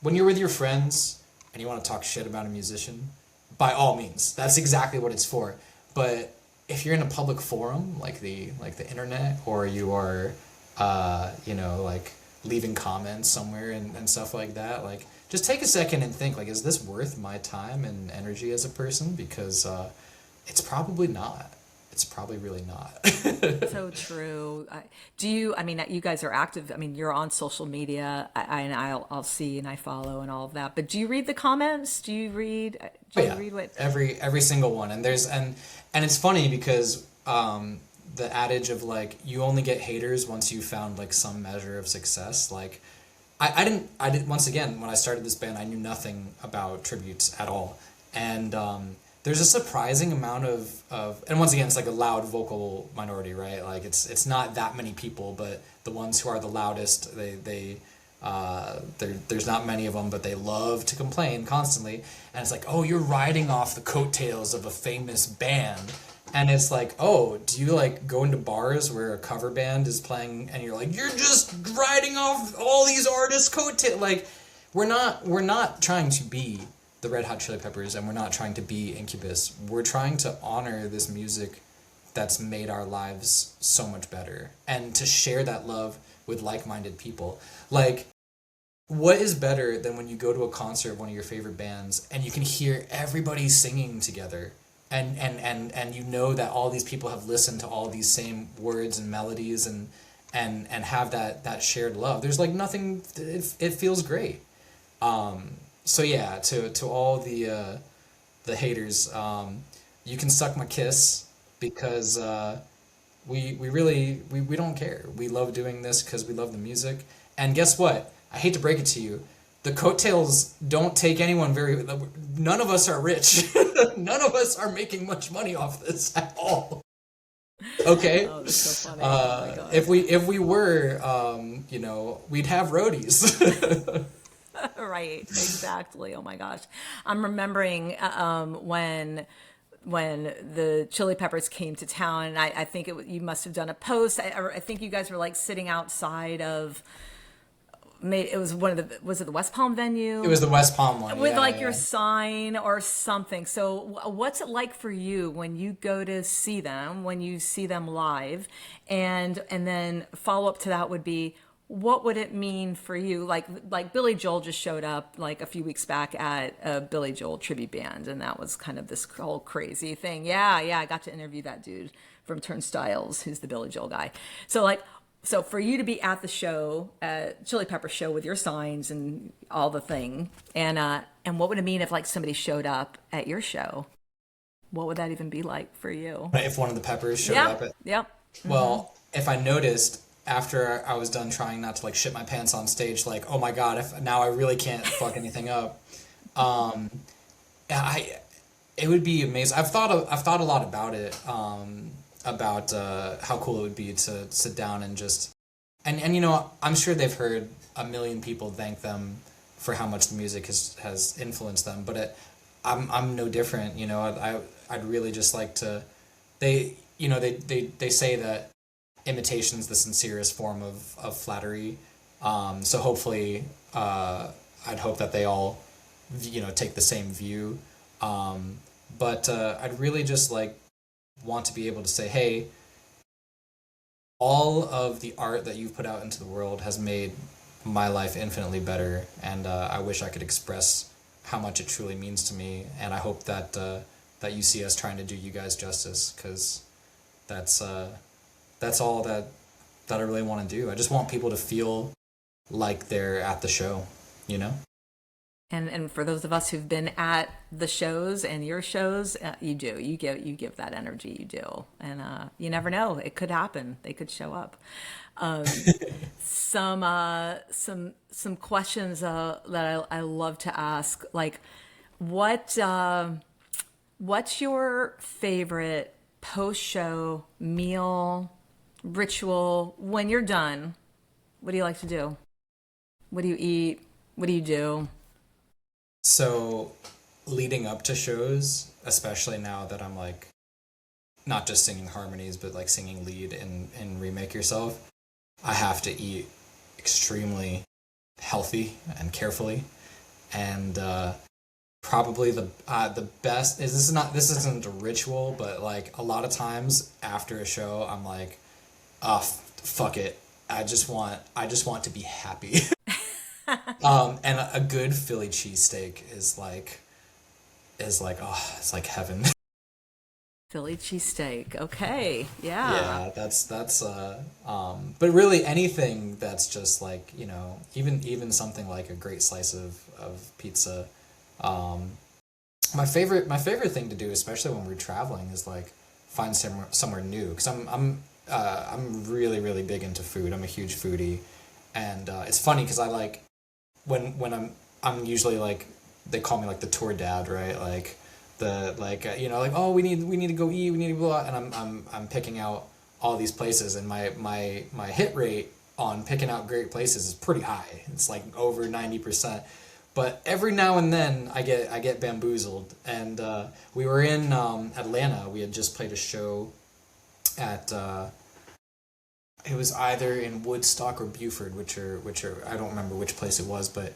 when you're with your friends and you want to talk shit about a musician, by all means, that's exactly what it's for. But if you're in a public forum like the internet, or you are like leaving comments somewhere and stuff like that, like just take a second and think, like, is this worth my time and energy as a person? Because it's probably not. It's probably really not. So true. I mean, you guys are active. I mean, you're on social media, and I'll see and I follow and all of that. But do you read the comments? Oh Do you yeah, read what? every single one, and it's funny because the adage of like you only get haters once you found like some measure of success. Like I didn't once again when I started this band I knew nothing about tributes at all, and there's a surprising amount of and once again it's like a loud vocal minority, right? Like it's not that many people, but the ones who are the loudest, there's not many of them, but they love to complain constantly. And it's like, oh, you're riding off the coattails of a famous band. And it's like, oh, do you like go into bars where a cover band is playing and you're like, you're just riding off all these artists' coattails? Like, we're not trying to be the Red Hot Chili Peppers, and we're not trying to be Incubus. We're trying to honor this music that's made our lives so much better, and to share that love with like-minded people. Like, what is better than when you go to a concert of one of your favorite bands and you can hear everybody singing together, and you know that all these people have listened to all these same words and melodies, and have that shared love. There's like nothing. It feels great. So yeah, to all the haters, you can suck my kiss, because we really we don't care. We love doing this because we love the music. And guess what? I hate to break it to you, the coattails don't take anyone very. None of us are rich. None of us are making much money off this at all. Okay. Oh, that's so funny. Oh my God. If we were, we'd have roadies. Right, exactly. Oh my gosh. I'm remembering when the Chili Peppers came to town, and I think you must have done a post. I think you guys were like sitting outside of, it was was it the West Palm venue? It was the West Palm one. With Yeah, like yeah. your sign or something. So what's it like for you when you go to see them, when you see them live? And then follow up to that would be, what would it mean for you? Like Billy Joel just showed up like a few weeks back at a Billy Joel tribute band, and that was kind of this whole crazy thing. Yeah, I got to interview that dude from Turnstiles, who's the Billy Joel guy. So for you to be at the show, Chili Pepper show, with your signs and all the thing, and what would it mean if like somebody showed up at your show? What would that even be like for you? If one of the Peppers showed up at. Yep. Well, if I noticed after I was done trying not to like shit my pants on stage, like, oh my God, if now I really can't fuck anything up. It would be amazing. I've thought a lot about it. About how cool it would be to sit down and just and I'm sure they've heard a million people thank them for how much the music has influenced them, but I'm no different. I'd really just like to. They say that imitation's the sincerest form of flattery, so hopefully I'd hope that they all take the same view, but I'd really just like want to be able to say, hey, all of the art that you've put out into the world has made my life infinitely better, and I wish I could express how much it truly means to me, and I hope that that you see us trying to do you guys justice, because that's all that I really want to do. I just want people to feel like they're at the show, And for those of us who've been at the shows and your shows, you give that energy, you do, and you never know, it could happen. They could show up. Some questions that I love to ask, like what's your favorite post-show meal ritual when you're done? What do you like to do? What do you eat? What do you do? So, leading up to shows, especially now that I'm like not just singing harmonies, but like singing lead in Remake Yourself, I have to eat extremely healthy and carefully, and probably the best is this isn't a ritual, but like a lot of times after a show, I'm like, oh, fuck it, I just want to be happy. And a good Philly cheesesteak is like, oh, it's like heaven. Philly cheesesteak. Okay. Yeah. Yeah, that's but really anything that's just like, even something like a great slice of pizza. My favorite thing to do, especially when we're traveling, is like find somewhere new, because I'm really, really big into food. I'm a huge foodie, and it's funny because I like when I'm usually like, they call me like the tour dad, right? Like like oh, we need to go eat, we need to go out, and I'm picking out all these places, and my hit rate on picking out great places is pretty high. It's like over 90%. But every now and then I get bamboozled, and we were in Atlanta. We had just played a show at it was either in Woodstock or Beaufort, which are I don't remember which place it was, but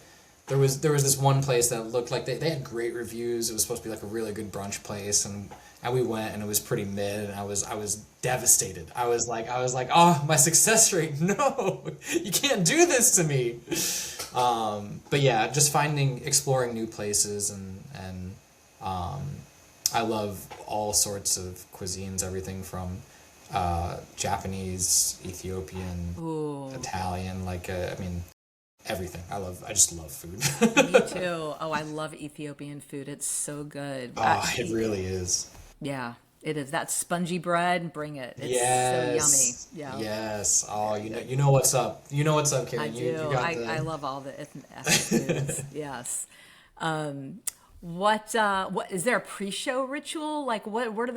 there was this one place that looked like they had great reviews. It was supposed to be like a really good brunch place, and we went, and it was pretty mid, and I was devastated. I was like, oh, my success rate, no, you can't do this to me. But yeah, just exploring new places, and I love all sorts of cuisines, everything from Japanese, Ethiopian, Ooh. Italian, everything. I just love food. Me too. Oh, I love Ethiopian food. It's so good. Oh, it really is. Yeah. It is that spongy bread. Bring it. It's so yummy. Yes. Yeah, Yes. Oh, you know what's up. You know what's up, I Karen. You do. got I the love all the ethnic foods. Yes. What is there a pre-show ritual? Like what are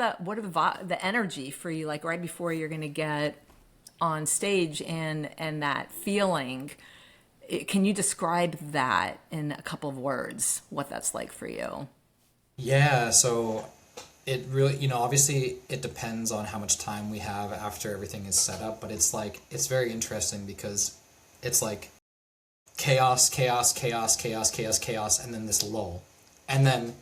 the energy for you like right before you're going to get on stage and that feeling? Can you describe that in a couple of words? What that's like for you? Yeah, so it really, obviously it depends on how much time we have after everything is set up, but it's like it's very interesting because it's like chaos, chaos, chaos, chaos, chaos, chaos, and then this lull. And then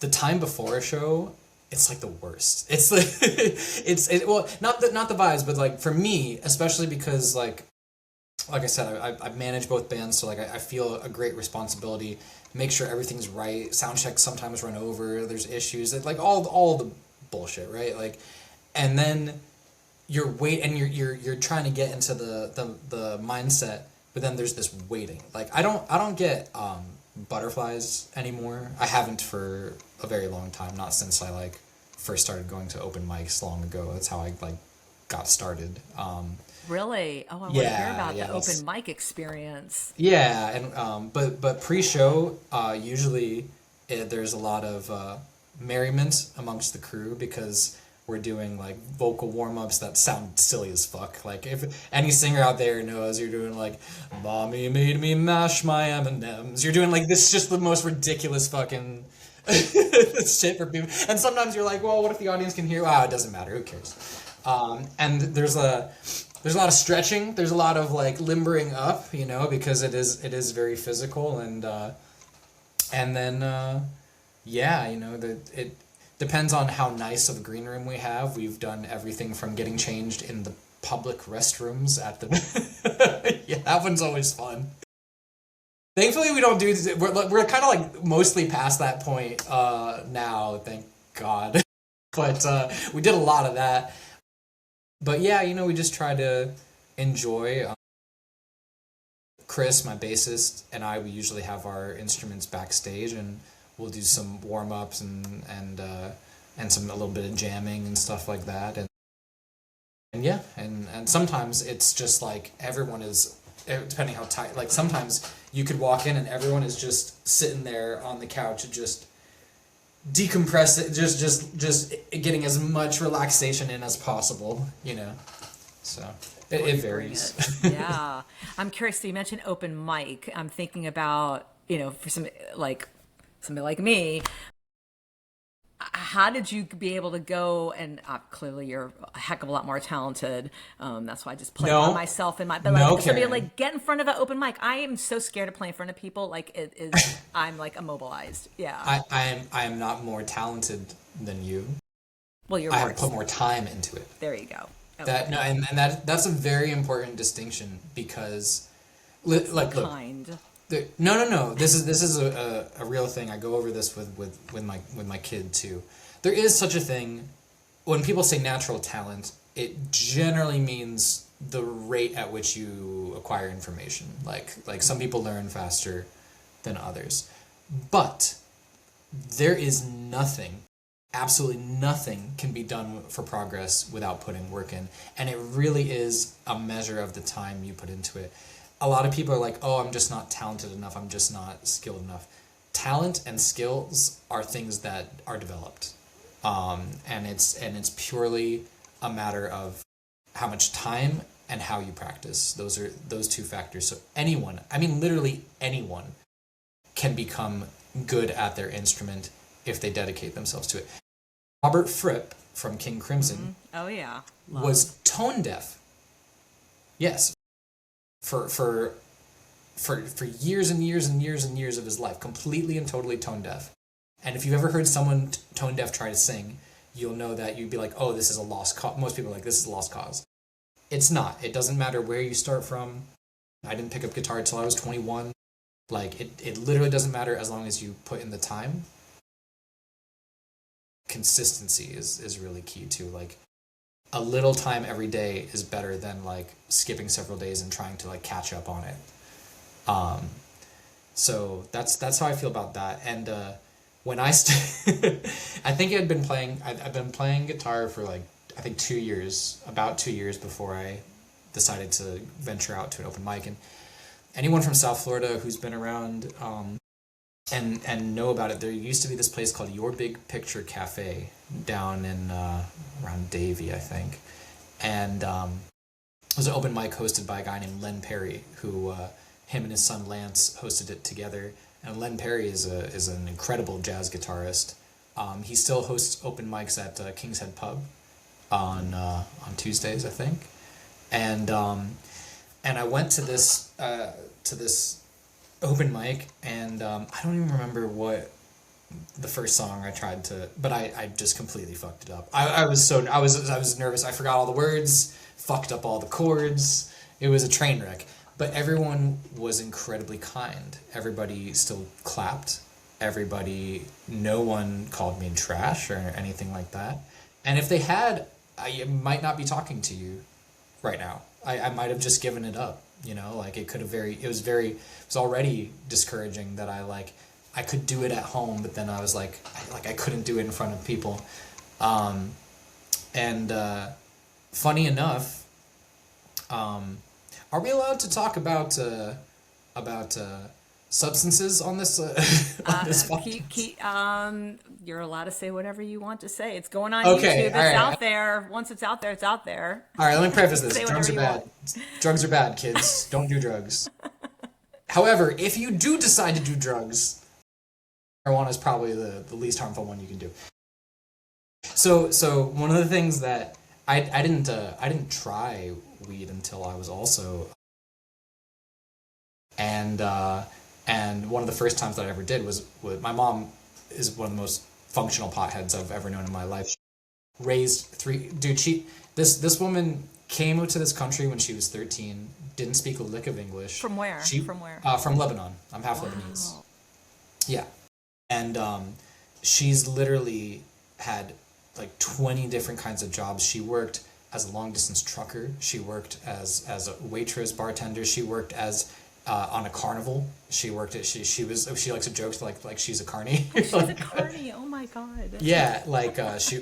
the time before a show, it's like the worst. It's like well, not the vibes, but like for me, especially because like I said, I've managed both bands, so like I feel a great responsibility. Make sure everything's right. Sound checks sometimes run over. There's issues. Like all the bullshit, right? Like, and then you're trying to get into the mindset, but then there's this waiting. Like I don't get butterflies anymore. I haven't for a very long time. Not since I like first started going to open mics long ago. That's how I like got started. Really? Oh, I want to hear Yeah, about yeah, the open mic experience. yeah, and but pre-show, usually there's a lot of merriment amongst the crew because we're doing like vocal warm-ups that sound silly as fuck. Like if any singer out there knows, you're doing like "Mommy made me mash my M&Ms." You're doing like this, just the most ridiculous fucking shit for people. And sometimes you're like, well, what if the audience can hear? Wow, it doesn't matter. Who cares? And there's a lot of stretching. There's a lot of like limbering up, because it is very physical, and then yeah, it depends on how nice of a green room we have. We've done everything from getting changed in the public restrooms at the yeah, that one's always fun. Thankfully, we don't do. We're kind of like mostly past that point now. Thank God. But we did a lot of that. But yeah, we just try to enjoy. Chris, my bassist, and I, we usually have our instruments backstage, and we'll do some warm ups and some a little bit of jamming and stuff like that. And yeah, and sometimes it's just like everyone is, depending how tight. Like sometimes you could walk in and everyone is just sitting there on the couch, just decompress it, just getting as much relaxation in as possible, So it varies. Yeah. I'm curious. So you mentioned open mic. I'm thinking about, for somebody like me, how did you be able to go and clearly you're a heck of a lot more talented. That's why I just play on myself and but no, like somebody like get in front of an open mic. I am so scared to play in front of people. Like it is, I'm like immobilized. Yeah. I am not more talented than you. Well, you're I have put more time into it. There you go. Okay. That no, and that's a very important distinction because, like, look, no. This is a real thing. I go over this with my kid too. There is such a thing. When people say natural talent, it generally means the rate at which you acquire information. Like some people learn faster than others, but there is nothing. Absolutely nothing can be done for progress without putting work in. And it really is a measure of the time you put into it. A lot of people are like, oh, I'm just not talented enough. I'm just not skilled enough. Talent and skills are things that are developed. And it's purely a matter of how much time and how you practice. Those are those two factors. So anyone, I mean literally anyone, can become good at their instrument if they dedicate themselves to it. Robert Fripp from King Crimson Oh yeah. was tone deaf. Yes. For years and years and years and years of his life, completely and totally tone deaf. And if you've ever heard someone tone deaf try to sing, you'll know that you'd be like, oh, this is a lost cause. Most people are like, this is a lost cause. It's not. It doesn't matter where you start from. I didn't pick up guitar until I was 21. Like, it literally doesn't matter as long as you put in the time. Consistency is really key too. Like, a little time every day is better than like skipping several days and trying to like catch up on it. So that's how I feel about that. And when I think I've been playing guitar for like, I think 2 years, about 2 years before I decided to venture out to an open mic. And anyone from South Florida who's been around, and know about it, there used to be this place called Your Big Picture Cafe down in around Davie, I think. And it was an open mic hosted by a guy named Len Perry, who him and his son Lance hosted it together. And Len Perry is an incredible jazz guitarist. He still hosts open mics at King's Head Pub on Tuesdays, I think. And I went to this open mic, and I don't even remember what the first song I tried to, but I just completely fucked it up. I was nervous. I forgot all the words, fucked up all the chords. It was a train wreck. But everyone was incredibly kind. Everybody still clapped. No one called me trash or anything like that. And if they had, I might not be talking to you right now. I might have just given it up, like it was already discouraging that I could do it at home, but then I was like I couldn't do it in front of people. And funny enough, are we allowed to talk about substances on this on this podcast? You're allowed to say whatever you want to say. It's going on Okay, YouTube. It's right. out there. Once it's out there, it's out there. All right, let me preface this. Say Drugs are whatever bad. Drugs are bad, kids. Don't do drugs. However, if you do decide to do drugs, marijuana is probably the least harmful one you can do. So one of the things that I didn't try weed until I was also, and one of the first times that I ever did was with my mom. Is one of the most functional potheads I've ever known in my life. She raised this woman came to this country when she was 13, didn't speak a lick of English. From where? From Lebanon. I'm half Lebanese. Yeah. And she's literally had like 20 different kinds of jobs. She worked as a long distance trucker. She worked as a waitress, bartender. She worked as on a carnival. She worked at she likes to joke like she's a carny. She's a carny. Oh my god. Yeah, she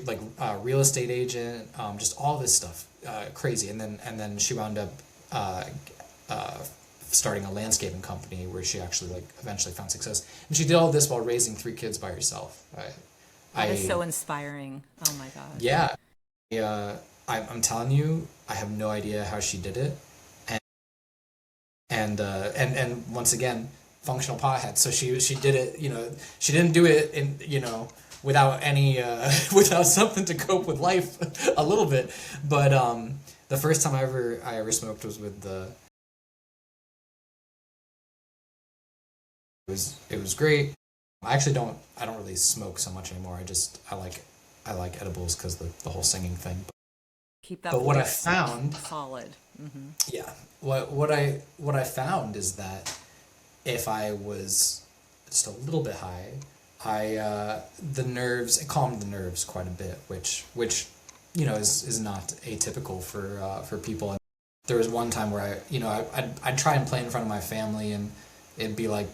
real estate agent, just all this stuff, crazy. And then she wound up starting a landscaping company where she actually eventually found success. And she did all this while raising 3 kids by herself. That is so inspiring. Oh my god. Yeah. I'm telling you, I have no idea how she did it. And once again, functional pothead. So she did it, she didn't do it without any without something to cope with life a little bit. But the first time I ever smoked was with it was great. I don't really smoke so much anymore. I like edibles because the whole singing thing. Keep that. But what I found solid. Mm-hmm. Yeah. What I found is that if I was just a little bit high, it calmed the nerves quite a bit, which is not atypical for people. And there was one time where I'd try and play in front of my family and it'd be like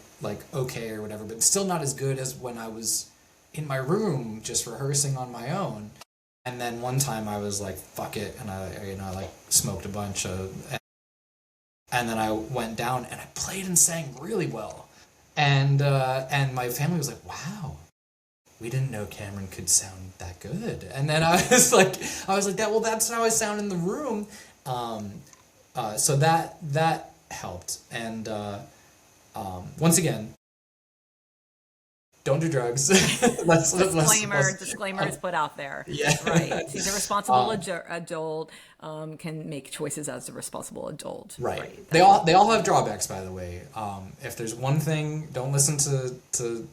okay or whatever, but still not as good as when I was in my room just rehearsing on my own. And then one time I was like, fuck it, and I smoked a bunch and then I went down and I played and sang really well. And my family was like, wow, we didn't know Cameron could sound that good. And then I was like that's how I sound in the room. So that helped. And once again, don't do drugs. Disclaimer is put out there. Yeah. Right. He's a responsible adult, can make choices as a responsible adult. Right. They all have drawbacks, by the way. If there's one thing, don't listen to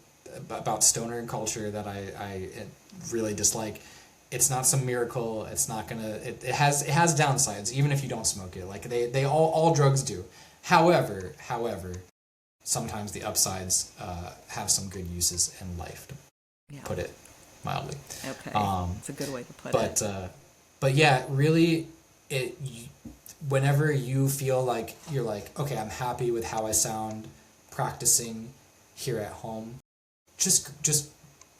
about stoner culture that I really dislike. It's not some miracle. It's not gonna. It has downsides, even if you don't smoke it. Like they all drugs do. However, sometimes the upsides have some good uses in life, to put it mildly. Okay, it's a good way to put it. But yeah, really, whenever you feel like you're like, okay, I'm happy with how I sound practicing here at home, just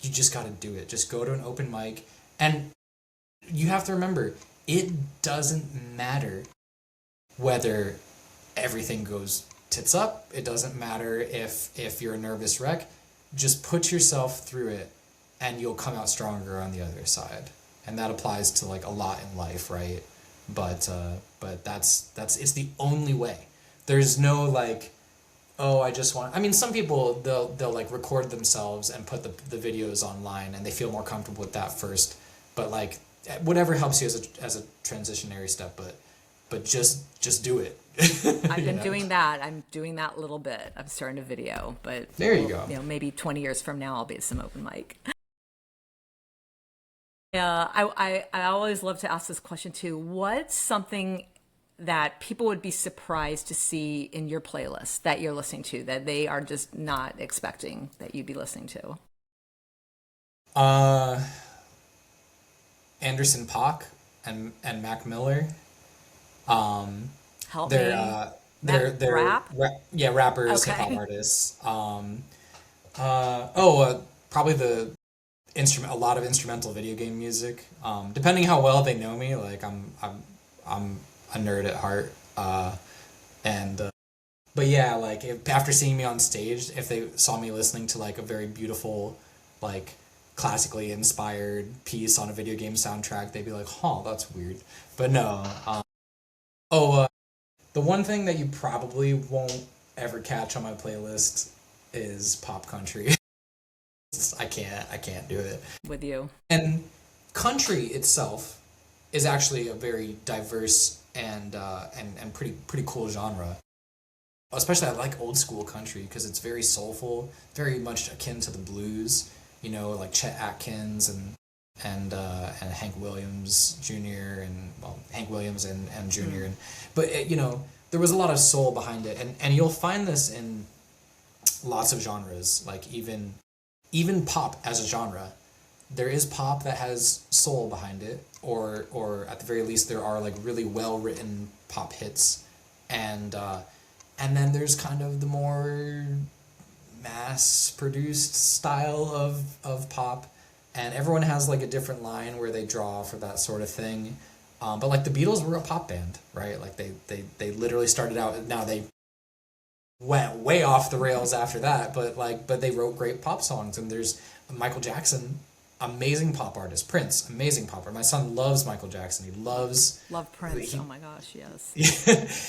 you just got to do it. Just go to an open mic, and you have to remember, it doesn't matter whether everything goes tits up. It doesn't matter if you're a nervous wreck. Just put yourself through it, and you'll come out stronger on the other side. And that applies to like a lot in life, right? But that's it's the only way. There's no like, oh, I just want. I mean, some people they'll like record themselves and put the videos online, and they feel more comfortable with that first. But like, whatever helps you as a transitionary step. But just do it. I've been doing that. I'm doing that a little bit. I'm starting a video, but there you go. You know, maybe 20 years from now, I'll be at some open mic. Yeah, I always love to ask this question too. What's something that people would be surprised to see in your playlist that you're listening to that they are just not expecting that you'd be listening to? Anderson .Paak and Mac Miller. Help they're me. they're Rap? Rappers, Okay. hip hop artists. Probably a lot of instrumental video game music. Depending how well they know me, like I'm a nerd at heart. But yeah, like after seeing me on stage, if they saw me listening to like a very beautiful, like classically inspired piece on a video game soundtrack, they'd be like, "Huh, that's weird." But no. The one thing that you probably won't ever catch on my playlist is pop country. I can't do it. With you. And country itself is actually a very diverse and pretty cool genre. Especially I like old school country because it's very soulful, very much akin to the blues. You know, like Chet Atkins and Hank Williams Jr. Hank Williams and Jr. But you know, there was a lot of soul behind it, and you'll find this in lots of genres, like even pop as a genre. There is pop that has soul behind it, or at the very least there are like really well written pop hits, and then there's kind of the more mass produced style of pop. And everyone has like a different line where they draw for that sort of thing. But like the Beatles were a pop band, right? Like they literally started out, now they went way off the rails after that, but they wrote great pop songs. And there's Michael Jackson, amazing pop artist. Prince, amazing pop artist. My son loves Michael Jackson. He love Prince. Oh my gosh, yes.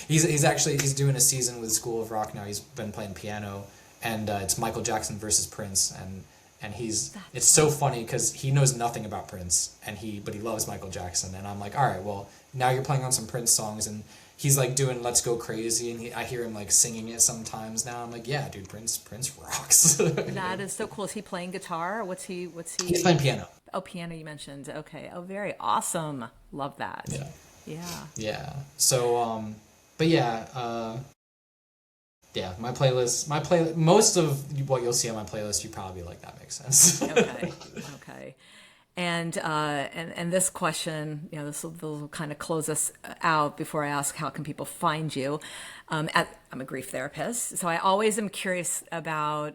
he's doing a season with School of Rock now. He's been playing piano, and it's Michael Jackson versus Prince, and it's so funny because he knows nothing about Prince, but he loves Michael Jackson, and I'm like, all right, well, now you're playing on some Prince songs, and he's like doing "Let's Go Crazy," and I hear him like singing it sometimes now. I'm like, yeah, dude, Prince rocks. That is so cool. Is he playing guitar? What's he? He's playing piano. Oh, piano you mentioned. Okay. Oh, very awesome. Love that. Yeah. So, but yeah. Yeah, my playlist, most of what you'll see on my playlist, you probably be like, that makes sense. Okay. And this question, you know, this will kind of close us out before I ask how can people find you. I'm a grief therapist, so I always am curious about,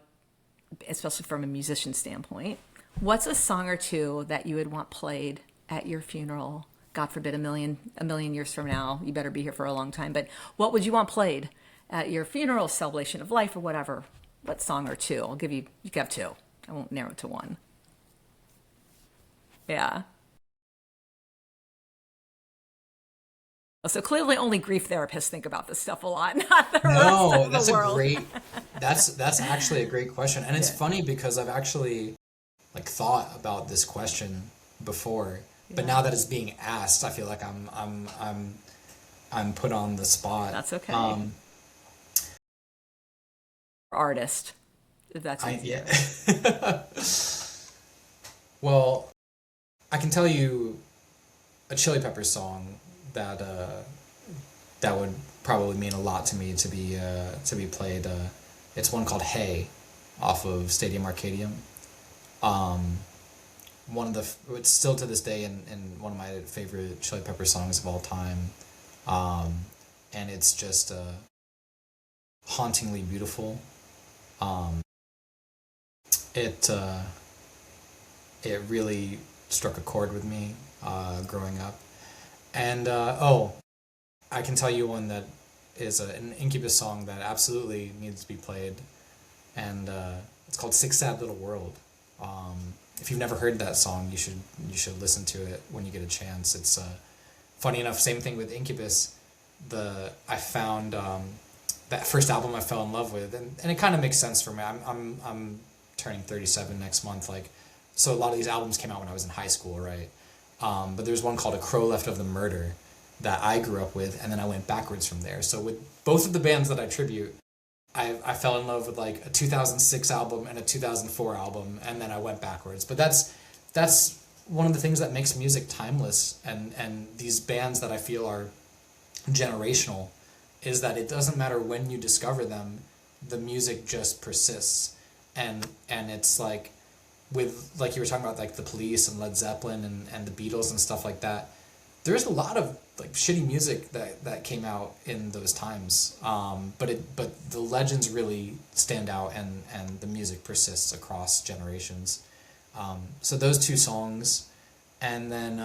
especially from a musician standpoint, what's a song or two that you would want played at your funeral? God forbid, a million years from now, you better be here for a long time. But what would you want played at your funeral, celebration of life, or whatever? What song or two? I'll give you. You can have two. I won't narrow it to one. Yeah. So clearly, only grief therapists think about this stuff a lot, not the rest of the world. That's actually a great question, and it's funny because I've actually like thought about this question before, but now that it's being asked, I feel like I'm put on the spot. That's okay. Artist, if that's easier. Yeah. Well, I can tell you a Chili Peppers song that would probably mean a lot to me to be played. It's one called "Hey," off of Stadium Arcadium. It's still to this day in one of my favorite Chili Peppers songs of all time, and it's just hauntingly beautiful. it really struck a chord with me growing up. And I can tell you one that is an Incubus song that absolutely needs to be played, and it's called "Sick Sad Little World." If you've never heard that song, you should listen to it when you get a chance. It's funny enough, same thing with Incubus. I found that first album I fell in love with, and it kind of makes sense for me. I'm turning 37 next month, like, so a lot of these albums came out when I was in high school, right? But there's one called "A Crow Left of the Murder" that I grew up with, and then I went backwards from there. So with both of the bands that I tribute, I fell in love with like a 2006 album and a 2004 album, and then I went backwards. But that's one of the things that makes music timeless, and these bands that I feel are generational, is that it doesn't matter when you discover them, the music just persists. And it's like, with, like you were talking about, like the Police and Led Zeppelin and the Beatles and stuff like that, there's a lot of like shitty music that came out in those times, but the legends really stand out, and the music persists across generations. So those two songs, and then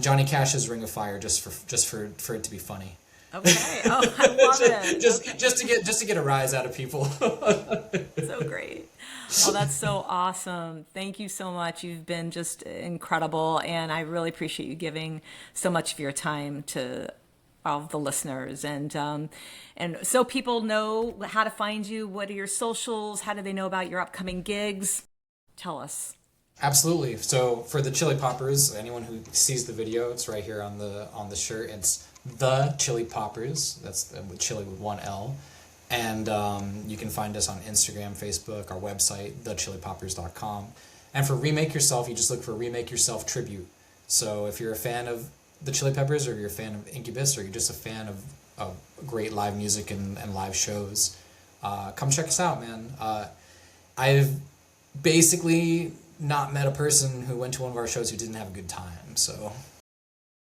Johnny Cash's "Ring of Fire" just for it to be funny. Okay. Oh, I love it. just to get a rise out of people. So great. Oh, that's so awesome. Thank you so much. You've been just incredible, and I really appreciate you giving so much of your time to all of the listeners. And so people know how to find you. What are your socials? How do they know about your upcoming gigs? Tell us. Absolutely. So for the Chili Poppers, anyone who sees the video, it's right here on the shirt. It's the Chili Poppers. That's with chili with one L. And you can find us on Instagram, Facebook, our website, thechilipoppers.com. And for Remake Yourself, you just look for Remake Yourself Tribute. So if you're a fan of the Chili Peppers, or you're a fan of Incubus, or you're just a fan of great live music and live shows, come check us out, man. I've basically not met a person who went to one of our shows who didn't have a good time, so...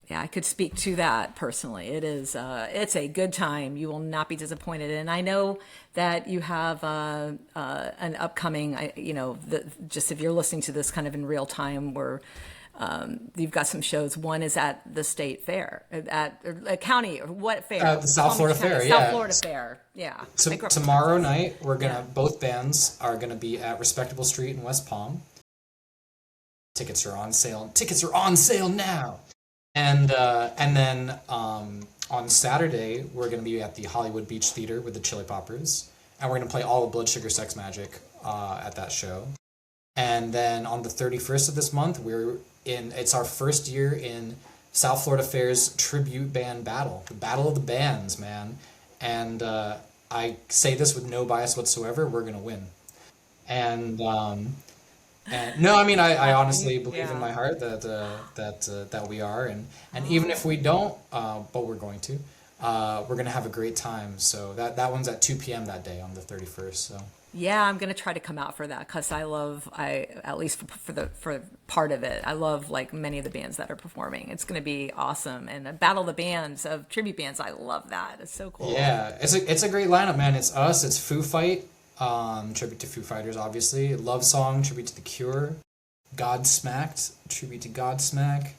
Yeah, I could speak to that personally. It is, it's a good time. You will not be disappointed. And I know that you have an upcoming, just if you're listening to this kind of in real time, where you've got some shows. One is at the state fair, at a county, or what fair? The South Florida Fair, South Florida Fair, yeah. Tomorrow night, we're gonna both bands are gonna be at Respectable Street in West Palm. Tickets are on sale. Tickets are on sale now. And then on Saturday, we're going to be at the Hollywood Beach Theater with the Chili Poppers, and we're going to play all of Blood Sugar Sex Magic at that show. And then on the 31st of this month, it's our first year in South Florida Fair's tribute band battle, the Battle of the Bands, man. And I say this with no bias whatsoever, we're going to win. And no, I mean, I honestly believe in my heart that we are, and even if we don't, but we're going to have a great time. So that one's at 2 p.m. that day on the 31st. So yeah, I'm gonna try to come out for that, because I at least for part of it, I love like many of the bands that are performing. It's gonna be awesome, and a battle of the bands of tribute bands. I love that. It's so cool. Yeah, it's a great lineup, man. It's us. It's Foo Fight. Tribute to Foo Fighters, obviously. Love Song, tribute to The Cure. Godsmacked, tribute to Godsmack.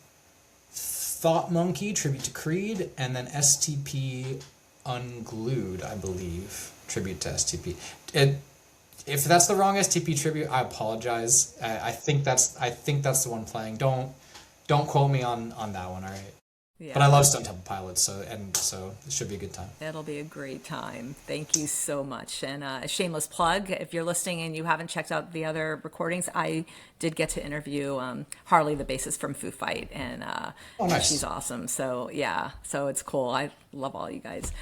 Thought Monkey, tribute to Creed. And then STP Unglued, I believe, tribute to STP. If that's the wrong STP tribute, I apologize. I think that's the one playing. Don't quote me on that one, all right? Yeah. But I love Stone Temple Pilots, so it should be a good time. It'll be a great time. Thank you so much. And a shameless plug, if you're listening and you haven't checked out the other recordings, I did get to interview Harley, the bassist from Foo Fight, and nice. She's awesome. So yeah, so it's cool. I love all you guys.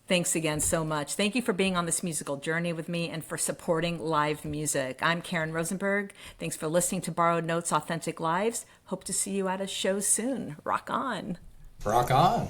Thanks again so much. Thank you for being on this musical journey with me and for supporting live music. I'm Karyn Rosenberg. Thanks for listening to Borrowed Notes Authentic Lives. Hope to see you at a show soon. Rock on. Rock on.